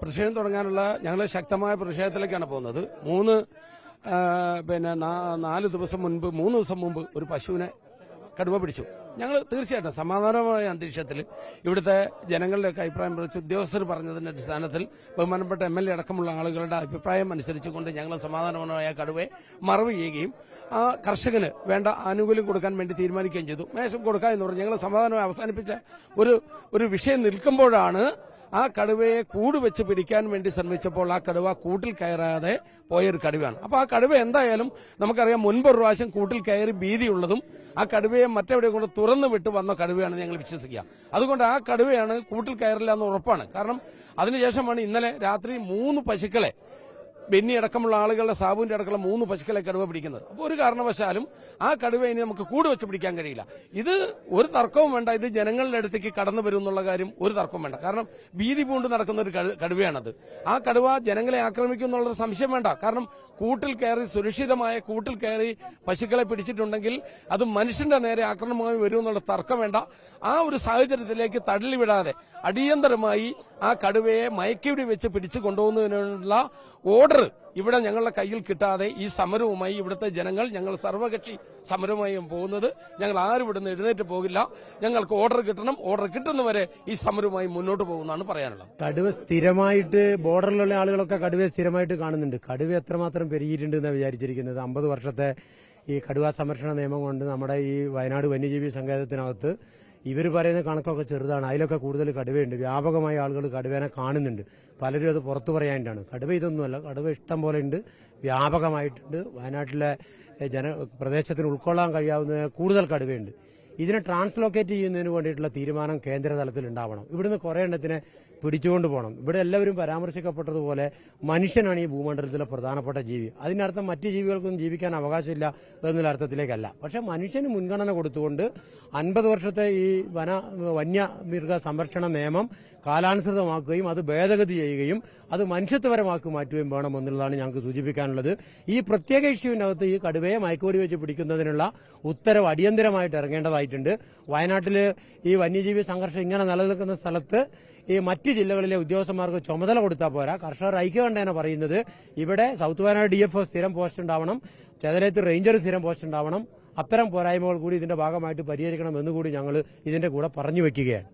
പ്രതിഷേധം തുടങ്ങാനുള്ള ഞങ്ങൾ ശക്തമായ പ്രതിഷേധത്തിലേക്കാണ് പോകുന്നത്. 4 ദിവസം മുമ്പ് ഒരു പശുവിനെ കടുവ പിടിച്ചു. ഞങ്ങൾ തീർച്ചയായിട്ടും സമാധാനമായ അന്തരീക്ഷത്തിൽ ഇവിടുത്തെ ജനങ്ങളുടെയൊക്കെ അഭിപ്രായം പ്രകടിപ്പിച്ച് ഉദ്യോഗസ്ഥർ പറഞ്ഞതിന്റെ അടിസ്ഥാനത്തിൽ ബഹുമാനപ്പെട്ട MLA അടക്കമുള്ള ആളുകളുടെ അഭിപ്രായം അനുസരിച്ചുകൊണ്ട് ഞങ്ങൾ സമാധാനപരമായ കടുവയെ മറവ് ചെയ്യുകയും ആ കർഷകന് വേണ്ട ആനുകൂല്യം കൊടുക്കാൻ വേണ്ടി തീരുമാനിക്കുകയും ചെയ്തു. മേശം കൊടുക്കുക എന്ന് പറഞ്ഞ് ഞങ്ങൾ സമാധാനമായി അവസാനിപ്പിച്ച ഒരു വിഷയം നിൽക്കുമ്പോഴാണ് ആ കടുവയെ കൂട് വെച്ച് പിടിക്കാൻ വേണ്ടി ശ്രമിച്ചപ്പോൾ ആ കടുവ കൂട്ടിൽ കയറാതെ പോയൊരു കടുവയാണ്. അപ്പോൾ ആ കടുവ എന്തായാലും നമുക്കറിയാം മുൻപൊരു പ്രാവശ്യം കൂട്ടിൽ കയറി ഭീതിയുള്ളതും ആ കടുവയെ മറ്റെവിടെ കൊണ്ട് തുറന്നു വിട്ട് വന്ന കടുവയാണ് ഞങ്ങൾ വിശ്വസിക്കുക. അതുകൊണ്ട് ആ കടുവയാണ് കൂട്ടിൽ കയറില്ല എന്ന് ഉറപ്പാണ്. കാരണം അതിനുശേഷമാണ് ഇന്നലെ രാത്രി 3 പശുക്കളെ ബെന്നി അടക്കമുള്ള ആളുകളുടെ സാബുവിന്റെ അടക്കമുള്ള 3 പശുക്കളെ കടുവ പിടിക്കുന്നത്. അപ്പോൾ ഒരു കാരണവശാലും ആ കടുവ ഇനി നമുക്ക് കൂട് വെച്ച് പിടിക്കാൻ കഴിയില്ല. ഇത് ഒരു തർക്കവും വേണ്ട. ഇത് ജനങ്ങളുടെ അടുത്തേക്ക് കടന്നു വരും എന്നുള്ള കാര്യം ഒരു തർക്കവും വേണ്ട. കാരണം ഭീതി പൂണ്ട് നടക്കുന്ന ഒരു കടുവയാണത്. ആ കടുവ ജനങ്ങളെ ആക്രമിക്കും എന്നുള്ളൊരു സംശയം വേണ്ട. കാരണം കൂട്ടിൽ കയറി സുരക്ഷിതമായ കൂട്ടിൽ കയറി പശുക്കളെ പിടിച്ചിട്ടുണ്ടെങ്കിൽ അത് മനുഷ്യന്റെ നേരെ ആക്രമണമായി വരും എന്നുള്ള തർക്കം വേണ്ട. ആ ഒരു സാഹചര്യത്തിലേക്ക് തള്ളിവിടാതെ അടിയന്തരമായി ആ കടുവയെ മയക്കിവിടി വെച്ച് പിടിച്ചു കൊണ്ടുപോകുന്നതിനുള്ള ഓർഡർ ഇവിടെ ഞങ്ങളുടെ കയ്യിൽ കിട്ടാതെ ഈ സമരവുമായി ഇവിടുത്തെ ജനങ്ങൾ ഞങ്ങൾ സർവകക്ഷി സമരവുമായി പോകുന്നത്. ഞങ്ങൾ ആരും ഇവിടുന്ന് എഴുന്നേറ്റ് പോകില്ല. ഞങ്ങൾക്ക് ഓർഡർ കിട്ടണം. ഓർഡർ കിട്ടുന്നവരെ ഈ സമരവുമായി മുന്നോട്ട് പോകുന്നതാണ് പറയാനുള്ളത്. കടുവ സ്ഥിരമായിട്ട് ബോർഡറിലുള്ള ആളുകളൊക്കെ കടുവയെ സ്ഥിരമായിട്ട് കാണുന്നുണ്ട്. കടുവ എത്രമാത്രം പെരുകിയിട്ടുണ്ട് എന്നാണ് വിചാരിച്ചിരിക്കുന്നത്. 50 വർഷത്തെ ഈ കടുവ സംരക്ഷണ നിയമം കൊണ്ട് നമ്മുടെ ഈ വയനാട് വന്യജീവി സങ്കേതത്തിനകത്ത് ഇവർ പറയുന്ന കണക്കൊക്കെ ചെറുതാണ്. അതിലൊക്കെ കൂടുതൽ കടുവയുണ്ട്. വ്യാപകമായ ആളുകൾ കടുവേനെ കാണുന്നുണ്ട്. പലരും അത് പുറത്തു പറയാനായിട്ടാണ്. കടുവ ഇതൊന്നുമല്ല. കടുവ ഇഷ്ടം പോലെ ഉണ്ട്, വ്യാപകമായിട്ടുണ്ട്. വയനാട്ടിലെ പ്രദേശത്തിന് ഉൾക്കൊള്ളാൻ കഴിയാവുന്ന കൂടുതൽ കടുവയുണ്ട്. ഇതിനെ ട്രാൻസ്ലോക്കേറ്റ് ചെയ്യുന്നതിന് വേണ്ടിയിട്ടുള്ള തീരുമാനം കേന്ദ്ര തലത്തിൽ ഉണ്ടാവണം. ഇവിടുന്ന് കുറെ എണ്ണത്തിനെ പിടിച്ചുകൊണ്ട് പോകണം. ഇവിടെ എല്ലാവരും പരാമർശിക്കപ്പെട്ടതുപോലെ മനുഷ്യനാണ് ഈ ഭൂമണ്ഡലത്തിലെ പ്രധാനപ്പെട്ട ജീവി. അതിനർത്ഥം മറ്റു ജീവികൾക്കൊന്നും ജീവിക്കാൻ അവകാശമില്ല എന്നുള്ള അർത്ഥത്തിലേക്കല്ല. പക്ഷെ മനുഷ്യന് മുൻഗണന കൊടുത്തുകൊണ്ട് 50 വർഷത്തെ ഈ വന്യമൃഗ സംരക്ഷണ നിയമം കാലാനുസൃതമാക്കുകയും അത് ഭേദഗതി ചെയ്യുകയും അത് മനുഷ്യത്വപരമാക്കി മാറ്റുകയും വേണമെന്നുള്ളതാണ് ഞങ്ങൾക്ക് സൂചിപ്പിക്കാനുള്ളത്. ഈ പ്രത്യേക ഇഷ്യൂവിനകത്ത് ഈ കടുവയെ മയക്കുവെടി വെച്ച് പിടിക്കുന്നതിനുള്ള ഉത്തരവ് അടിയന്തരമായിട്ട് ഇറങ്ങേണ്ടതായിട്ടുണ്ട്. വയനാട്ടിൽ ഈ വന്യജീവി സംഘർഷം ഇങ്ങനെ നിലനിൽക്കുന്ന സ്ഥലത്ത് ഈ മറ്റ് ജില്ലകളിലെ ഉദ്യോഗസ്ഥന്മാർക്ക് ചുമതല കൊടുത്താൽ പോരാ. കർഷകർ ഐക്യകണ്ഠേന പറയുന്നത് ഇവിടെ സൗത്ത് വയനാട് DFO സ്ഥിരം പോസ്റ്റ് ഉണ്ടാവണം, ചേതലയത്ത് റേഞ്ചർ സ്ഥിരം പോസ്റ്റ് ഉണ്ടാവണം. അത്തരം പോരായ്മകൾ കൂടി ഇതിന്റെ ഭാഗമായിട്ട് പരിഹരിക്കണം എന്നുകൂടി ഞങ്ങൾ ഇതിന്റെ കൂടെ പറഞ്ഞു വെക്കുകയാണ്.